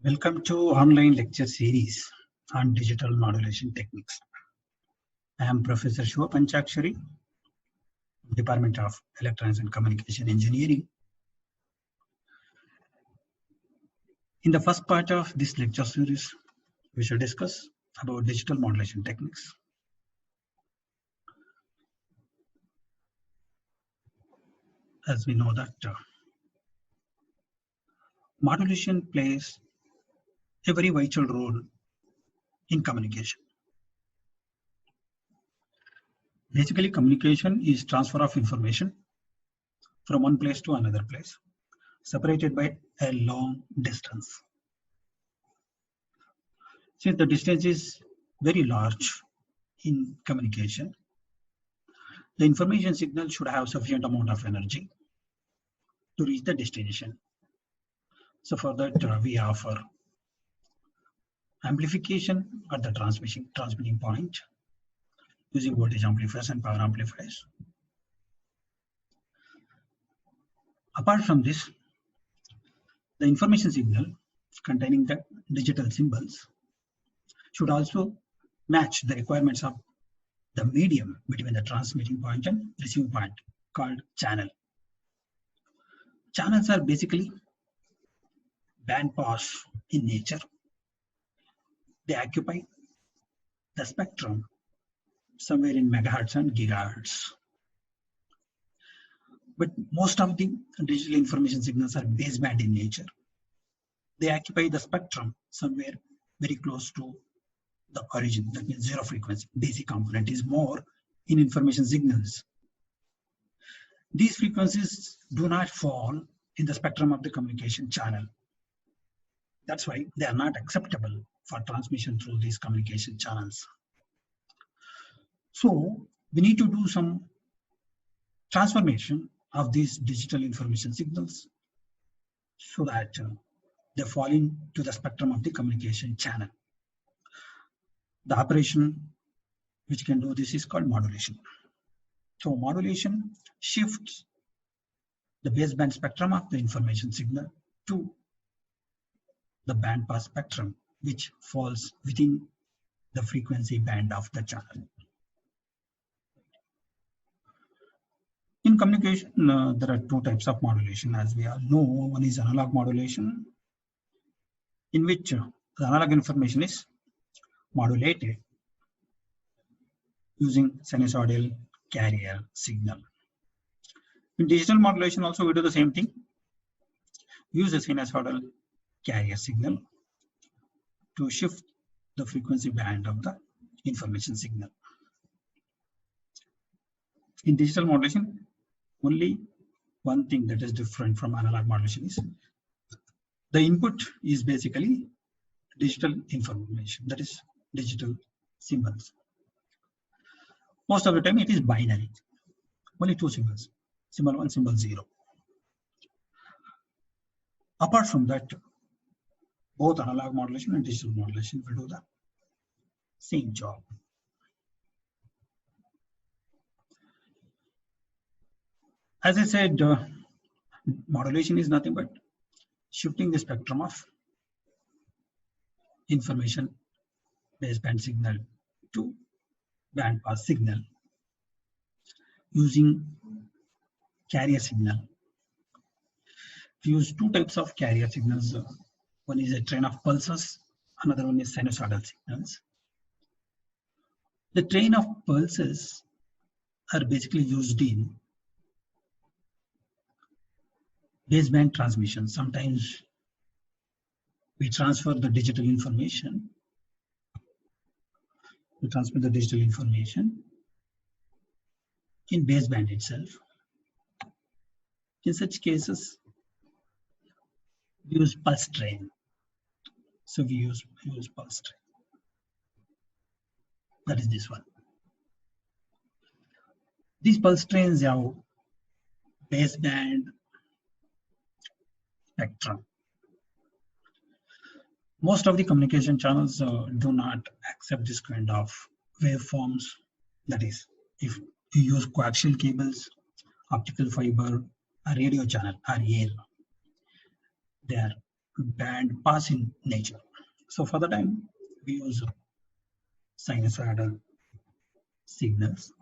Welcome to online lecture series on digital modulation techniques. I am Professor Shiva Panchakshari, Department of Electronics and Communication Engineering. In the first part of this lecture series, we shall discuss about digital modulation techniques. As we know that modulation plays a very vital role in communication. Basically, communication is transfer of information from one place to another place, separated by a long distance. Since the distance is very large in communication, the information signal should have sufficient amount of energy to reach the destination. So for that, we offer amplification at the transmitting point using voltage amplifiers and power amplifiers. Apart from this, the information signal containing the digital symbols should also match the requirements of the medium between the transmitting point and receiving point, called channel. Channels are basically band pass in nature. They occupy the spectrum somewhere in megahertz and gigahertz. But most of the digital information signals are baseband in nature. They occupy the spectrum somewhere very close to the origin, that means zero frequency. DC component is more in information signals. These frequencies do not fall in the spectrum of the communication channel. That's why they are not acceptable for transmission through these communication channels. So we need to do some transformation of these digital information signals so that they fall into the spectrum of the communication channel. The operation which can do this is called modulation. So modulation shifts the baseband spectrum of the information signal to the bandpass spectrum, which falls within the frequency band of the channel. In communication, there are two types of modulation, as we all know. One is analog modulation, in which the analog information is modulated using sinusoidal carrier signal. In digital modulation also we do the same thing. Use a sinusoidal carrier signal to shift the frequency band of the information signal. In digital modulation, only one thing that is different from analog modulation is the input is basically digital information, that is digital symbols. Most of the time it is binary, only two symbols, symbol 1, symbol 0. Apart from that, both analog modulation and digital modulation will do the same job. As I said, modulation is nothing but shifting the spectrum of information baseband signal to bandpass signal using carrier signal. We use two types of carrier signals. One is a train of pulses, another one is sinusoidal signals. The train of pulses are basically used in baseband transmission. Sometimes we transfer the digital information. We transmit the digital information in baseband itself. In such cases, we use pulse train. So we use pulse train. That is this one. These pulse trains have baseband spectrum. Most of the communication channels do not accept this kind of waveforms. That is, if you use coaxial cables, optical fiber, a radio channel, or air, they are band pass in nature. So for the time, we use sinusoidal signals.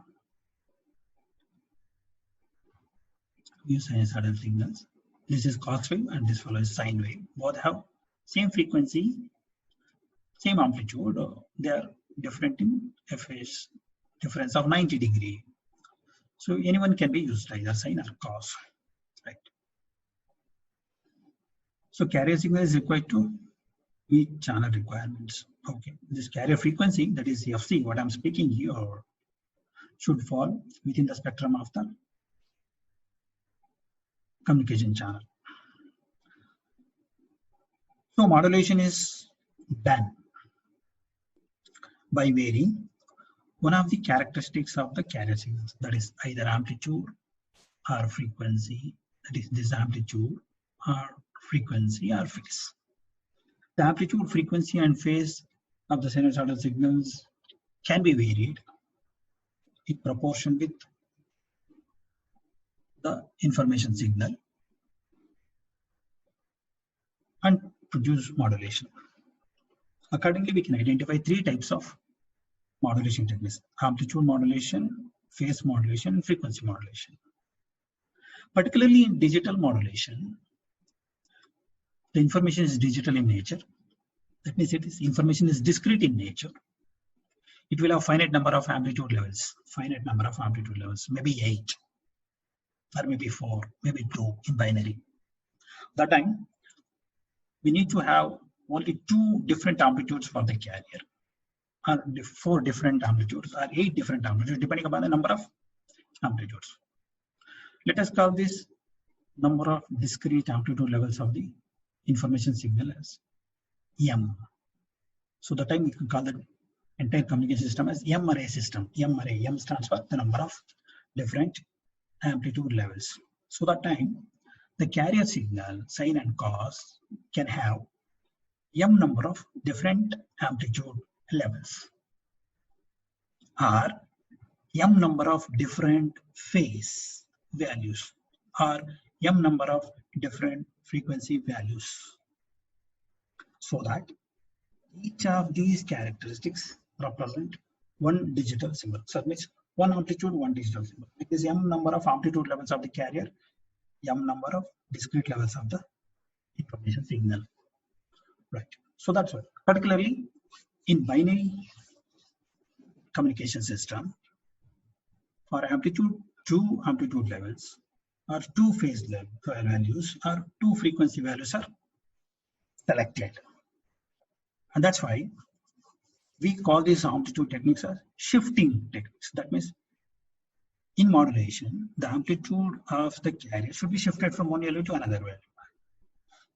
This is cos wave and this follows sine wave. Both have same frequency, same amplitude. They are different in a phase difference of 90 degree. So anyone can be used, either sine or cos, right? So carrier signal is required to meet channel requirements. Okay, this carrier frequency, that is FC, what I'm speaking here, should fall within the spectrum of the communication channel. So modulation is done by varying one of the characteristics of the carrier signals, that is either amplitude or frequency, that is this amplitude or frequency or phase. The amplitude, frequency and phase of the sinusoidal signals can be varied in proportion with the information signal and produce modulation. Accordingly, we can identify three types of modulation techniques: amplitude modulation, phase modulation, and frequency modulation. Particularly in digital modulation, the information is digital in nature. That means information is discrete in nature. It will have finite number of amplitude levels, maybe 8, or maybe 4, maybe 2 in binary. That time, we need to have only 2 different amplitudes for the carrier, or 4 different amplitudes, or 8 different amplitudes, depending upon the number of amplitudes. Let us call this number of discrete amplitude levels of the information signal as M. So the time we can call the entire communication system as M array system. M stands for the number of different amplitude levels. So that time the carrier signal, sine and cos, can have M number of different amplitude levels, or M number of different phase values, or M number of different frequency values, so that each of these characteristics represent one digital symbol. So that means one amplitude, one digital symbol. It is M number of amplitude levels of the carrier, M number of discrete levels of the information signal. Right. So that's why, particularly in binary communication system, for amplitude, 2 amplitude levels, or 2 phase values, or 2 frequency values are selected. And that's why we call these amplitude techniques as shifting techniques. That means in modulation, the amplitude of the carrier should be shifted from one value to another value.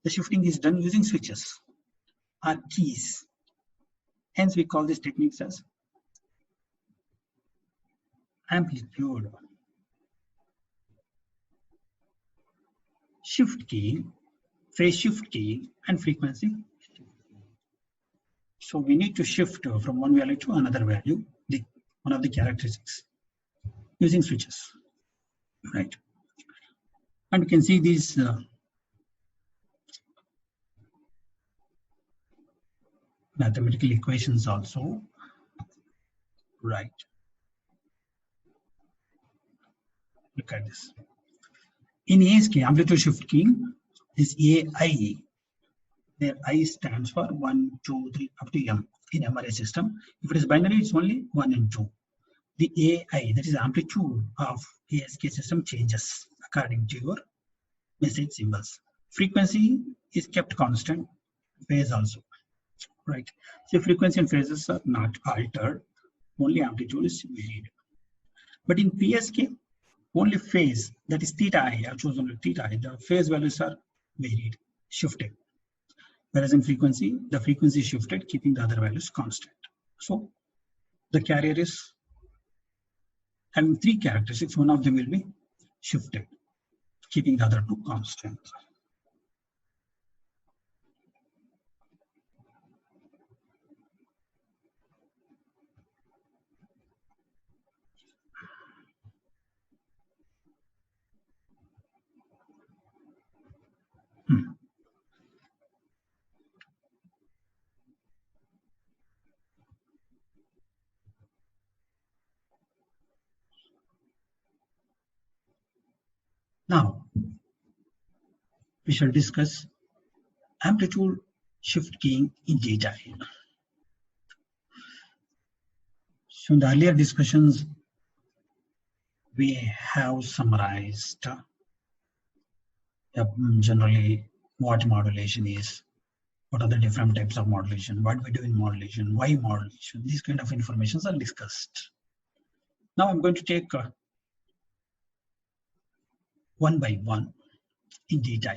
The shifting is done using switches or keys. Hence, we call these techniques as amplitude shift key, phase shift key, and frequency shift key. So we need to shift from one value to another value, one of the characteristics, using switches, right? And you can see these mathematical equations also, right? Look at this. In ASK, amplitude shift key is AI, where I stands for 1, 2, 3 up to M in M array system. If it is binary, it's only 1 and 2. The AI, that is amplitude of ASK system, changes according to your message symbols. Frequency is kept constant, phase also, right? So frequency and phases are not altered, only amplitude is varied. But in PSK, only phase, that is theta I have chosen only theta I, the phase values are varied, shifted. Whereas in frequency, the frequency is shifted, keeping the other values constant. So the carrier is having 3 characteristics, one of them will be shifted, keeping the other 2 constant. Now, we shall discuss amplitude shift keying in detail. So in the earlier discussions, we have summarized generally what modulation is, what are the different types of modulation, what we do in modulation, why modulation, these kind of informations are discussed. Now I'm going to take one by one in detail.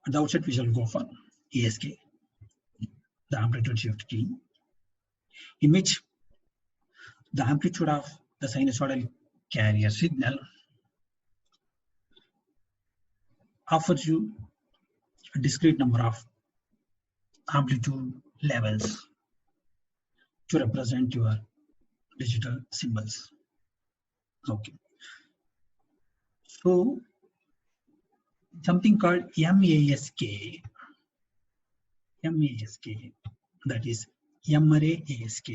At the outset, we shall go for ASK, the amplitude shift key, in which the amplitude of the sinusoidal carrier signal offers you a discrete number of amplitude levels to represent your digital symbols. Okay. So something called MASK, that is M-array ASK.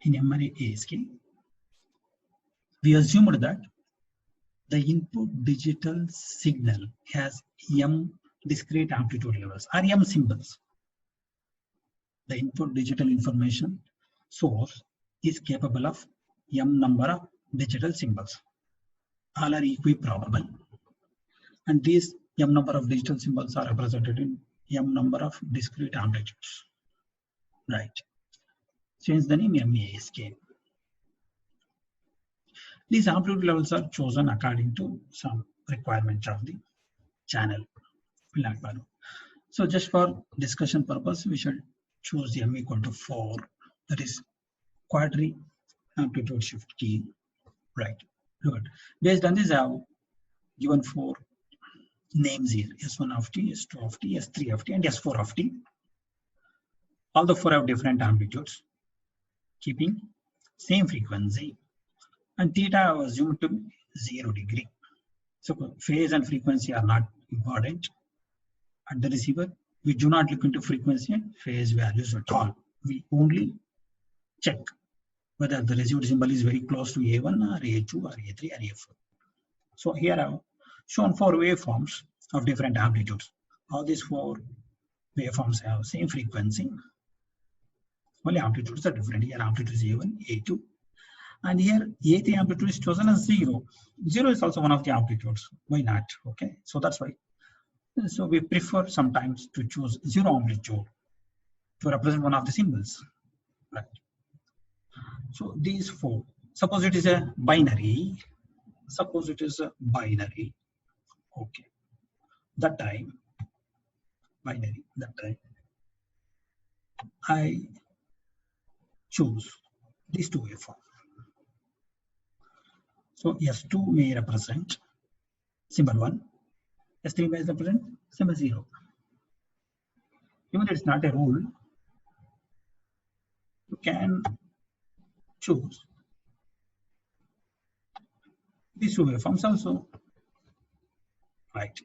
In M-array ASK, we assumed that the input digital signal has M discrete amplitude levels or M symbols. The input digital information source is capable of M number of digital symbols. All are equiprobable. And these M number of digital symbols are represented in M number of discrete amplitudes. Right. Change the name MASK. These amplitude levels are chosen according to some requirements of the channel. So just for discussion purpose, we should choose M equal to 4, that is quadri amplitude shift key. Right. Good. Based on this, I have given 4 names here: S1 of t, S2 of t, S3 of t, and S4 of t. All the 4 have different amplitudes, keeping same frequency, and theta I have assumed to be 0 degree. So phase and frequency are not important. At the receiver, we do not look into frequency and phase values at all. We only check whether the received symbol is very close to A1 or A2 or A3 or A4. So here I have shown 4 waveforms of different amplitudes. All these 4 waveforms have same frequency. Only amplitudes are different. Here amplitude is A1, A2. And here A3 amplitude is chosen as 0. 0 is also one of the amplitudes. Why not? Okay. So that's why. So we prefer sometimes to choose 0 amplitude to represent one of the symbols. Right. So these 4. Suppose it is a binary. Okay. That time, binary, that time, I choose these 2 waveforms. So S2 may represent symbol 1, S3 may represent symbol 0. Even if it's not a rule, you can choose these 2 waveforms also. Right.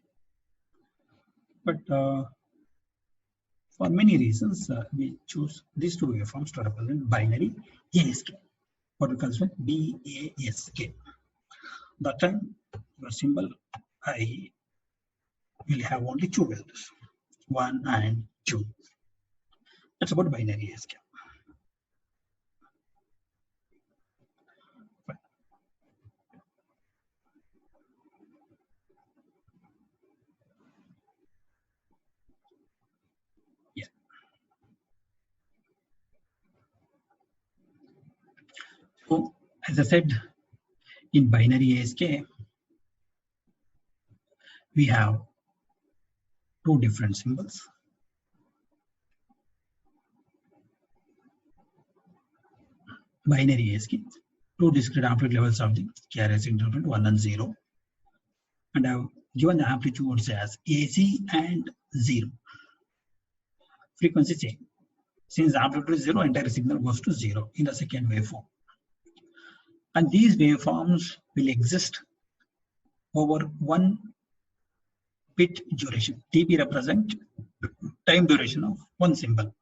But for many reasons, we choose these 2 waveforms to represent binary ASK, what we call BASK. That time, your symbol I will have only 2 values, 1 and 2. That's about binary ASK. Yeah. So, as I said, in binary ASK, we have 2 different symbols. Binary ASK, 2 discrete amplitude levels of the carrier signal, 1 and 0. And I have given the amplitudes as AC and 0. Frequency same. Since the amplitude is 0, entire signal goes to 0 in the second waveform. And these waveforms will exist over 1 bit duration. TB represent time duration of 1 symbol.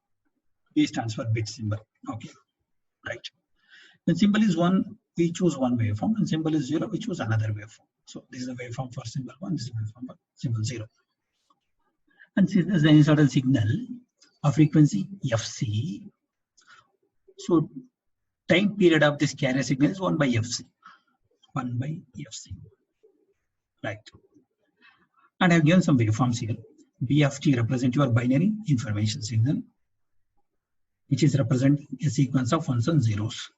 B stands for bit symbol. Okay, right. When symbol is 1, we choose one waveform. When symbol is 0, we choose another waveform. So this is the waveform for symbol 1, this is the waveform for symbol 0. And since there is any sort of signal of frequency fc, so time period of this carrier signal is 1 by fc. 1 by fc. Right. And I have given some waveforms here. B of t represent your binary information signal, which is represent a sequence of ones and zeros.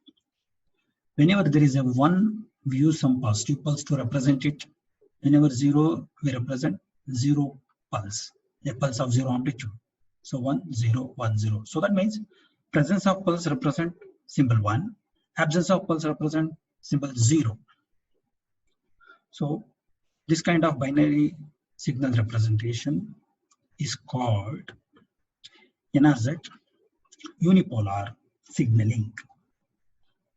Whenever there is a 1, we use some positive pulse to represent it. Whenever 0, we represent 0 pulse, a pulse of 0 amplitude. So 1, 0, 1, 0. So that means presence of pulse represent symbol 1, absence of pulse represent symbol 0. So this kind of binary signal representation is called NRZ, unipolar signaling,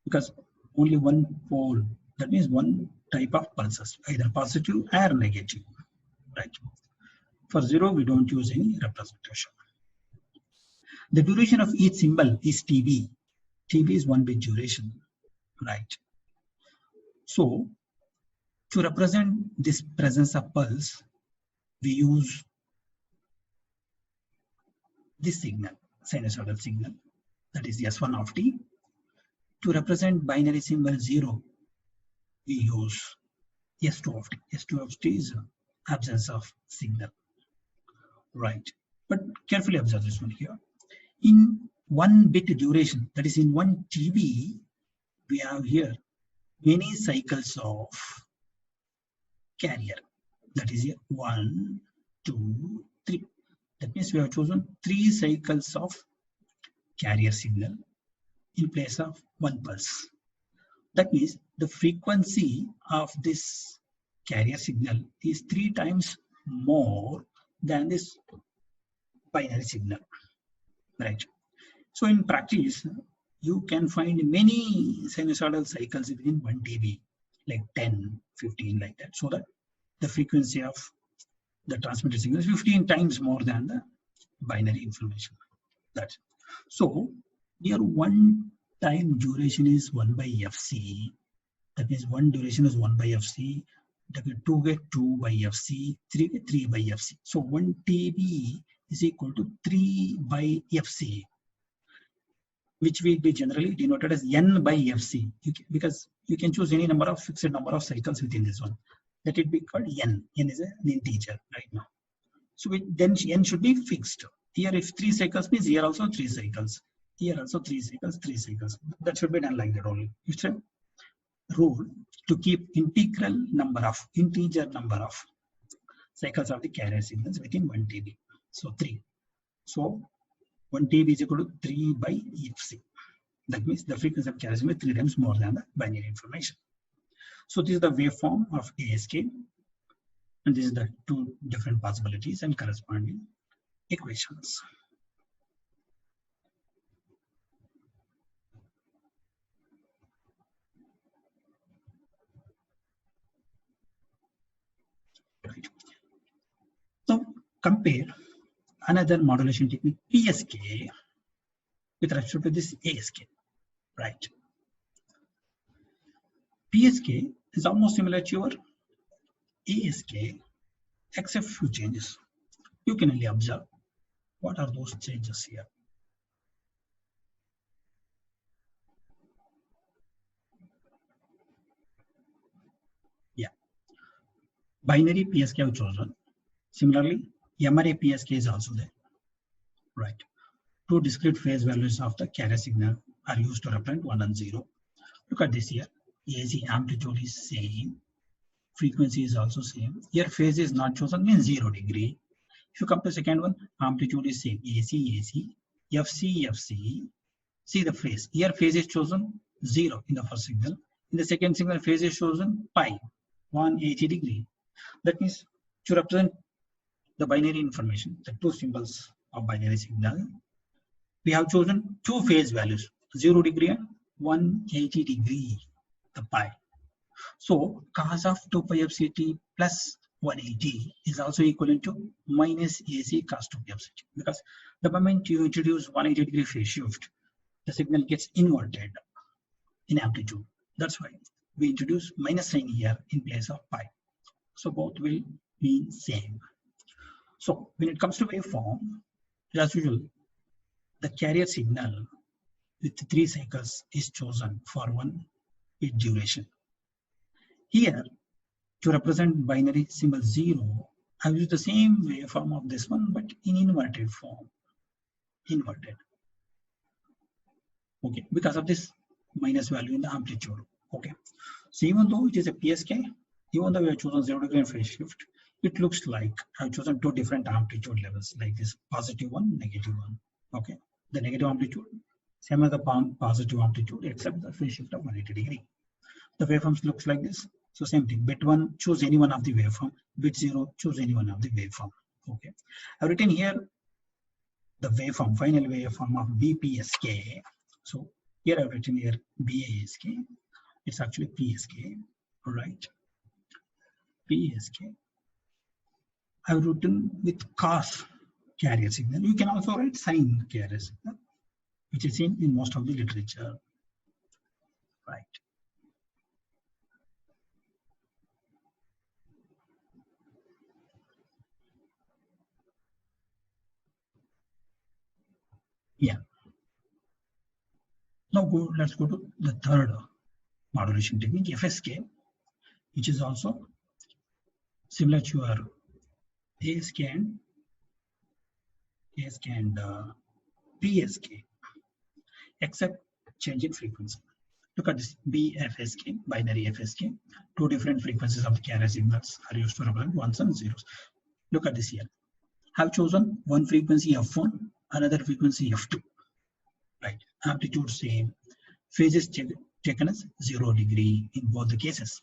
because only one pole, that means one type of pulses, either positive or negative, right? For 0, we don't use any representation. The duration of each symbol is TB. TB is 1 bit duration, right? So to represent this presence of pulse, we use this signal, sinusoidal signal, that is S1 of t. To represent binary symbol 0, we use S2 of t. S2 of t is absence of signal, right? But carefully observe this one here. In 1 bit duration, that is in 1 TB, we have here many cycles of carrier. That is here 1, 2, 3. That means we have chosen 3 cycles of carrier signal in place of 1 pulse. That means the frequency of this carrier signal is 3 times more than this binary signal, right? So in practice, you can find many sinusoidal cycles within 1 dB, like 10, 15, like that, so that the frequency of the transmitted signal is 15 times more than the binary information. That's so here 1 time duration is 1 by fc. That means 1 duration is 1 by fc. 2 get 2 by fc, 3 get 3 by fc. So 1 TB is equal to 3 by fc, which will be generally denoted as n by fc, because you can choose any number of fixed number of cycles within this one. Let it be called n. N is an integer right now. So then n should be fixed. Here if 3 cycles means here also 3 cycles. Here also 3 cycles, 3 cycles. That should be done like that only. It's a rule to keep integer number of cycles of the carrier signals within 1 TB. So 3. So 1 TB is equal to 3 by fc. That means the frequency of carrier signal is 3 times more than the binary information. So this is the waveform of ASK, and this is the 2 different possibilities and corresponding equations. Right. So compare another modulation technique, PSK, with respect to this ASK, right? PSK is almost similar to your ASK, except few changes. You can only observe what are those changes here. Yeah, binary PSK I've chosen. Similarly, MRA PSK is also there, right? 2 discrete phase values of the carrier signal are used to represent 1 and 0. Look at this here. AC amplitude is same, frequency is also same. Here phase is not chosen, means 0 degree. If you come to second one, amplitude is same, AC, FC, FC. See the phase. Here phase is chosen 0 in the first signal. In the second signal, phase is chosen pi, 180 degree. That means to represent the binary information, the 2 symbols of binary signal, we have chosen 2 phase values, 0 degree and 180 degree, the pi. So cos of 2 pi fct plus 180 is also equivalent to minus AC cos 2p of such, because the moment you introduce 180-degree phase shift, the signal gets inverted in amplitude. That's why we introduce minus sign here in place of pi. So both will be same. So when it comes to waveform, as usual, the carrier signal with 3 cycles is chosen for 1 bit duration. Here, to represent binary symbol 0, I've used the same waveform of this one, but in inverted form. Inverted. Okay, because of this minus value in the amplitude. Okay, so even though it is a PSK, even though we have chosen 0-degree phase shift, it looks like I've chosen 2 different amplitude levels, like this positive one, negative one. Okay, the negative amplitude, same as the positive amplitude, except the phase shift of 180-degree. The waveforms looks like this. So same thing, bit 1, choose any one of the waveform, bit 0, choose any one of the waveform. Okay, I've written here the waveform, final waveform of BPSK. So here I've written here BASK. It's actually PSK, right? PSK. I've written with cos carrier signal. You can also write sine carrier signal, which is seen in most of the literature, right? Yeah. Now let's go to the third modulation technique, FSK, which is also similar to our ASK and PSK, except change in frequency. Look at this BFSK, binary FSK. 2 different frequencies of the carrier signals are used to represent ones and zeros. Look at this here. I've chosen one frequency F1, another frequency F2. Right, amplitude same, phases taken as 0-degree in both the cases.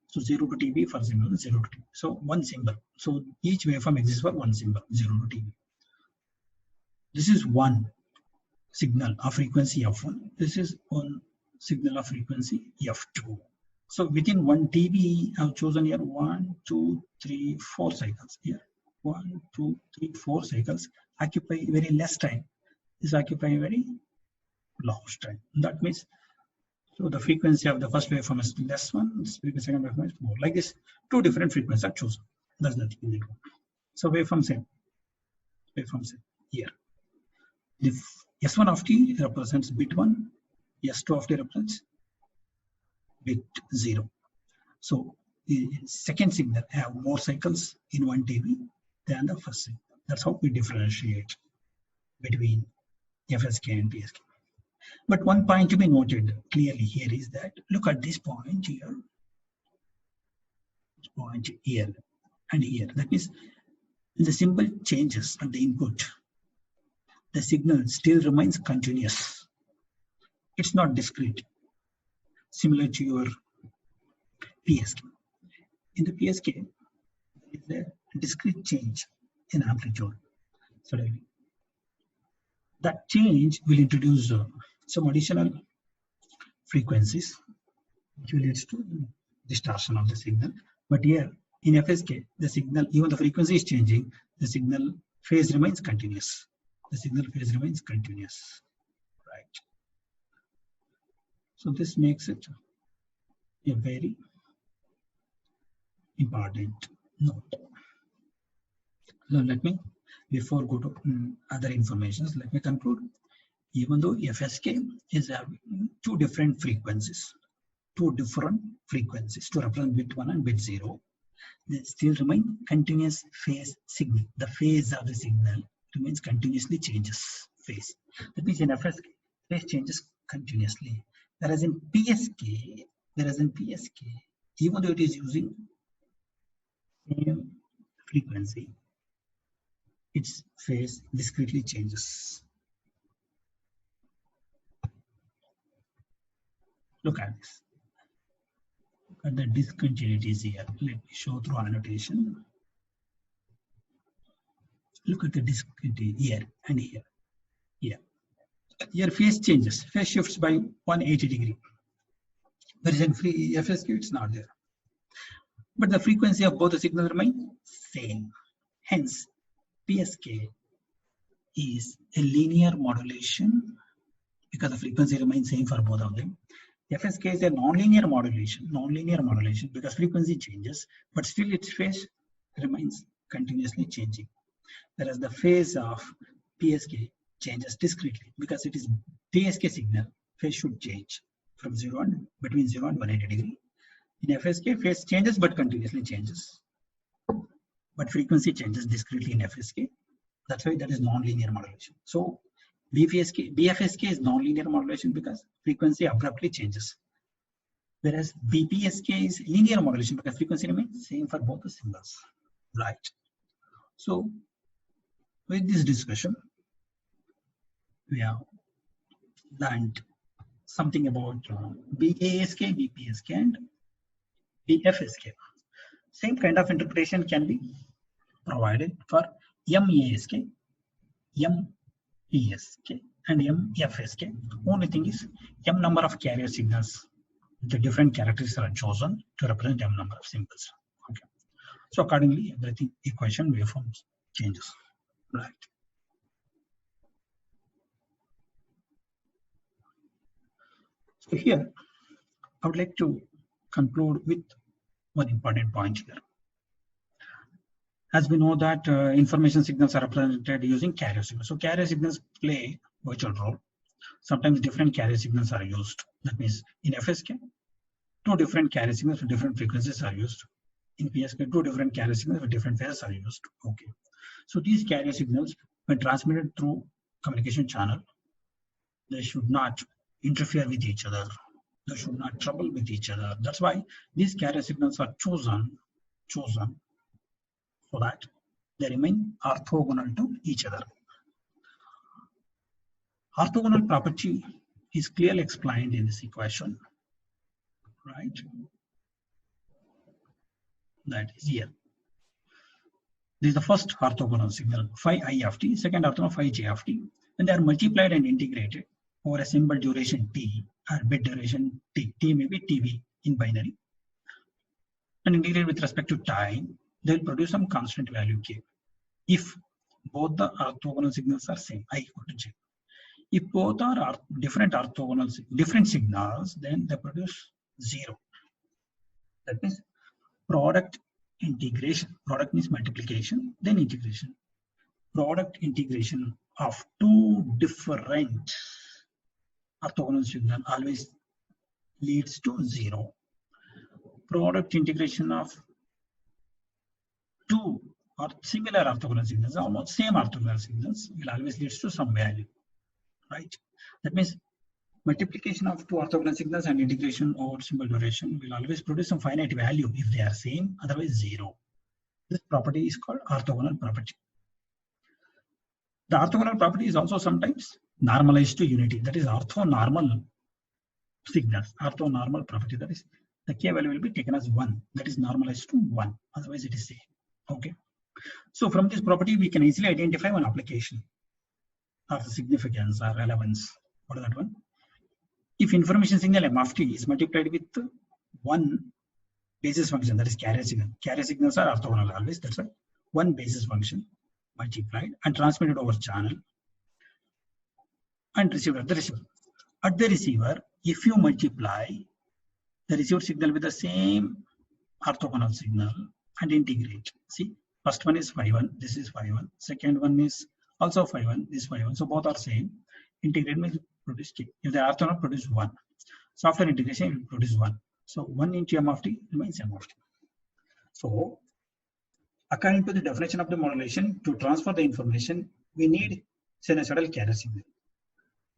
So 0 to TB for symbol, 0 to TB. So one symbol. So each waveform exists for one symbol, 0 to TB. This is one signal of frequency F1. This is one signal of frequency F2. So within 1 TB, I've chosen here 1, 2, 3, 4 cycles here. 1, 2, 3, 4 cycles occupy very less time. This occupy very large time. That means, so the frequency of the first waveform is less one, the second waveform is more. Like this, 2 different frequencies are chosen. That's the thing. So waveform same. Waveform same here. The S1 of t represents bit 1, S2 of t represents bit 0. So the second signal have more cycles in 1 TB than the first signal. That's how we differentiate between FSK and PSK. But one point to be noted clearly here is that, look at this point here, this point here and here. That means the symbol changes at the input, the signal still remains continuous. It's not discrete, similar to your PSK. In the PSK, there is a discrete change in amplitude. Suddenly, that change will introduce some additional frequencies, which will lead to distortion of the signal. But here in FSK, the signal, even the frequency is changing, the signal phase remains continuous. The signal phase remains continuous, right? So this makes it a very important note. So let me, before go to other informations, let me conclude. Even though FSK is having 2 different frequencies to represent bit 1 and bit 0, they still remain continuous phase signal. The phase of the signal remains continuously changes phase. That means in FSK, phase changes continuously. Whereas in PSK, even though it is using same frequency, its phase discretely changes. Look at this. Look at the discontinuities here. Let me show through annotation. Look at the discontinuity here and here. Here. Here phase changes. Phase shifts by 180 degree. Whereas in FSK, it's not there. but the frequency of both the signals remain same. Hence, PSK is a linear modulation because the frequency remains same for both of them. FSK is a nonlinear modulation because frequency changes, but still its phase remains continuously changing. Whereas the phase of PSK changes discretely because it is PSK signal, phase should change from between 0 and 180 degree. In FSK, phase changes but continuously changes. But frequency changes discretely in FSK. That's why that is nonlinear modulation. So BFSK is nonlinear modulation because frequency abruptly changes. Whereas BPSK is linear modulation because frequency remains same for both the symbols. Right. So with this discussion, we have learned something about BASK, BPSK, and BFSK. Same kind of interpretation can be provided for MASK, MPSK, and MFSK. Only thing is M number of carrier signals. The different characteristics are chosen to represent M number of symbols. Okay. So accordingly, everything equation waveforms changes. Right. So here, I would like to conclude with one important point here. As we know that information signals are represented using carrier signals. So carrier signals play a vital role. Sometimes different carrier signals are used. That means in FSK, 2 different carrier signals with different frequencies are used. In PSK, 2 different carrier signals with different phases are used. Okay. So these carrier signals, when transmitted through communication channel, they should not interfere with each other. They should not trouble with each other. That's why these carrier signals are chosen so that they remain orthogonal to each other. Orthogonal property is clearly explained in this equation, right? That is here. This is the first orthogonal signal, phi I of t, second orthogonal phi j of t, and they are multiplied and integrated over a symbol duration t or bit duration t. T may be tb in binary, and integrated with respect to time, they will produce some constant value k. If both the orthogonal signals are same, I equal to j. If both are different signals, then they produce 0. That means product integration. Product means multiplication, then integration. Product integration of 2 different orthogonal signals always leads to 0. Product integration of 2 or similar orthogonal signals, almost same orthogonal signals, will always leads to some value, right? That means multiplication of 2 orthogonal signals and integration over symbol duration will always produce some finite value if they are same, otherwise 0. This property is called orthogonal property. The orthogonal property is also sometimes normalized to unity. That is orthonormal signals, orthonormal property. That is the k value will be taken as 1. That is normalized to 1. Otherwise it is same. Okay. So from this property we can easily identify one application or significance or relevance. What is that one? If information signal m of t is multiplied with 1 basis function, that is carrier signal. Carrier signals are orthogonal always. That's why 1 basis function multiplied and transmitted over channel and received at the receiver. At the receiver, if you multiply the received signal with the same orthogonal signal and integrate. See, first one is phi 1, this is phi 1. Second one is also phi 1, this phi 1. So both are same. Integrate means produce k. If they are orthogonal, produce 1. So after integration, it will produce 1. So 1 into m of t remains m of t. So according to the definition of the modulation, to transfer the information, we need sinusoidal carrier signal.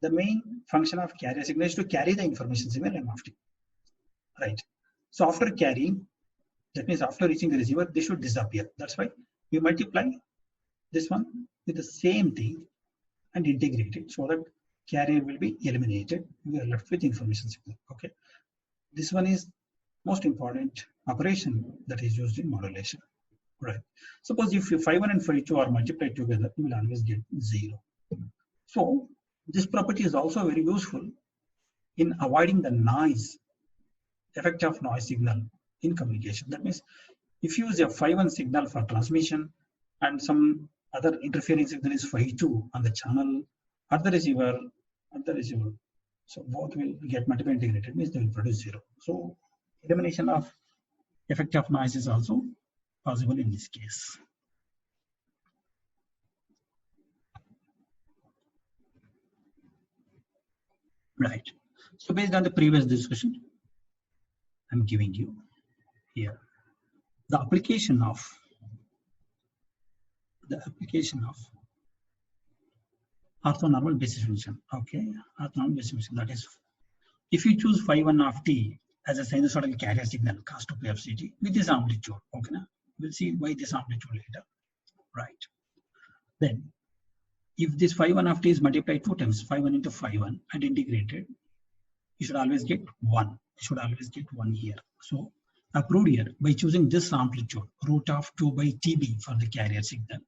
The main function of carrier signal is to carry the information signal m of t. Right. So after carrying, that means after reaching the receiver, they should disappear. That's why we multiply this one with the same thing and integrate it so that carrier will be eliminated. We are left with information signal. Okay. This one is most important operation that is used in modulation. Right. Suppose if phi 1 and phi 2 are multiplied together, you will always get 0. So this property is also very useful in avoiding the noise, effect of noise signal in communication. That means if you use a 5-1 signal for transmission and some other interfering signal is 5-2 on the channel at the receiver, so both will get multiple integrated, means they will produce 0. So elimination of effect of noise is also possible in this case. Right. So based on the previous discussion, I'm giving you here the application of orthonormal basis function. Okay, orthonormal basis function, that is, if you choose phi1 of t as a sinusoidal carrier signal cos 2 pi of ct with this amplitude, okay, now we'll see why this amplitude later, right? Then if this phi1 of t is multiplied 2 times, phi1 into phi1 and integrated, you should always get 1. You should always get 1 here. So approved here by choosing this amplitude, root of 2 by TB for the carrier signal.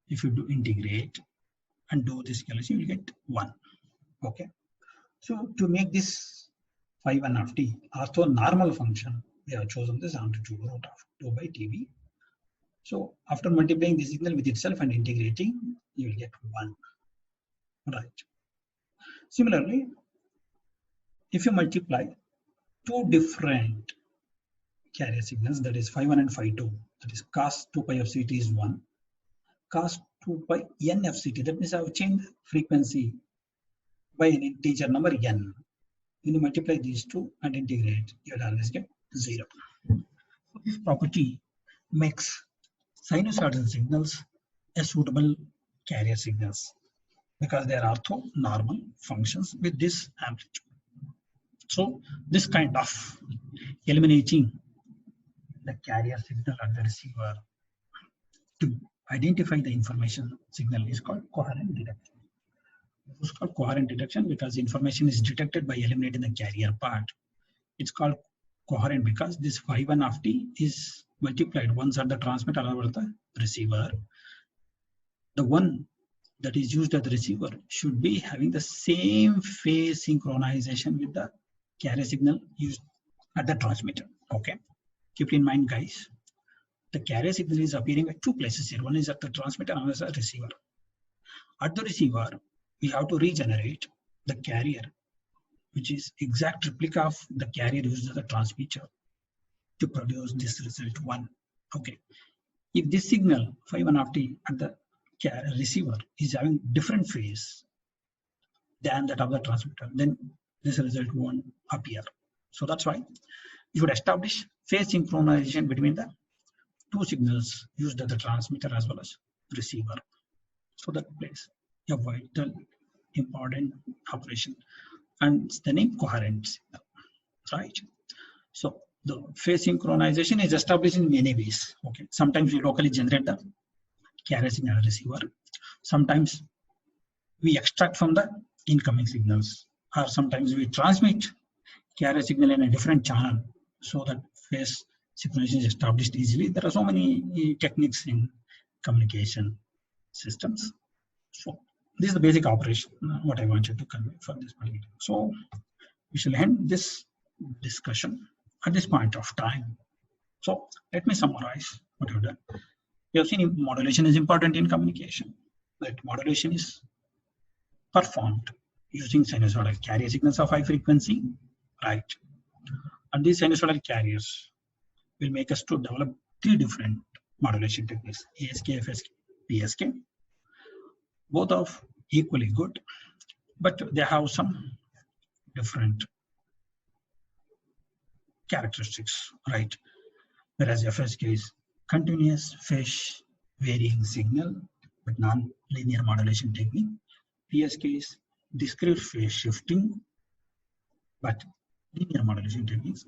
If you do integrate and do this calculation, you will get 1. Okay. So to make this phi1 of t orthonormal function, we have chosen this amplitude root of 2 by TB. So after multiplying the signal with itself and integrating, you will get 1. Right. Similarly, if you multiply two different carrier signals, that is phi1 and phi2, that is cos 2 pi of ct is 1, cos 2 pi n of ct, that means I have changed frequency by an integer number n. When you multiply these two and integrate, you will always get 0. So this property makes sinusoidal signals a suitable carrier signals because they are orthonormal functions with this amplitude. So this kind of eliminating the carrier signal at the receiver to identify the information signal is called coherent detection. This is called coherent detection because information is detected by eliminating the carrier part. It's called coherent because this phi1 of t is multiplied once at the transmitter or the receiver. The one that is used at the receiver should be having the same phase synchronization with the carrier signal used at the transmitter. Okay, keep it in mind, guys. The carrier signal is appearing at two places here. One is at the transmitter, another is at the receiver. At the receiver, we have to regenerate the carrier, which is exact replica of the carrier used at the transmitter to produce this result 1. Okay, if this signal phi1 of t at the receiver is having different phase than that of the transmitter, then this result won't appear. So that's why you should establish phase synchronization between the two signals used at the transmitter as well as receiver. So that plays a vital important operation, and it's the name coherent signal, right? So the phase synchronization is established in many ways. Okay, sometimes we locally generate the carrier signal receiver. Sometimes we extract from the incoming signals, or sometimes we transmit carrier signal in a different channel so that phase synchronization is established easily. There are so many techniques in communication systems. So this is the basic operation, what I wanted to convey for this particular. So we shall end this discussion at this point of time. So let me summarize what you've done. You have seen modulation is important in communication. That modulation is performed using sinusoidal carrier signals of high frequency, right? And these sinusoidal carriers will make us to develop 3 different modulation techniques: ASK, FSK, PSK. Both of equally good, but they have some different characteristics, right? Whereas FSK is continuous phase varying signal but non-linear modulation technique. PSK is discrete phase shifting but linear modulation techniques.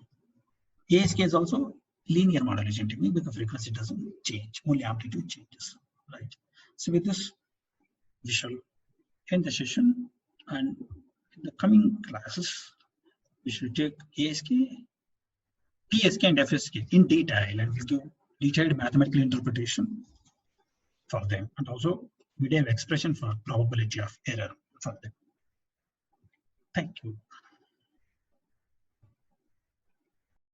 ASK is also linear modulation technique because frequency doesn't change, only amplitude changes, right? So with this, we shall end the session, and in the coming classes, we shall take ASK, PSK, and FSK in detail, and we'll give detailed mathematical interpretation for them, and also we have expression for probability of error for them. Thank you.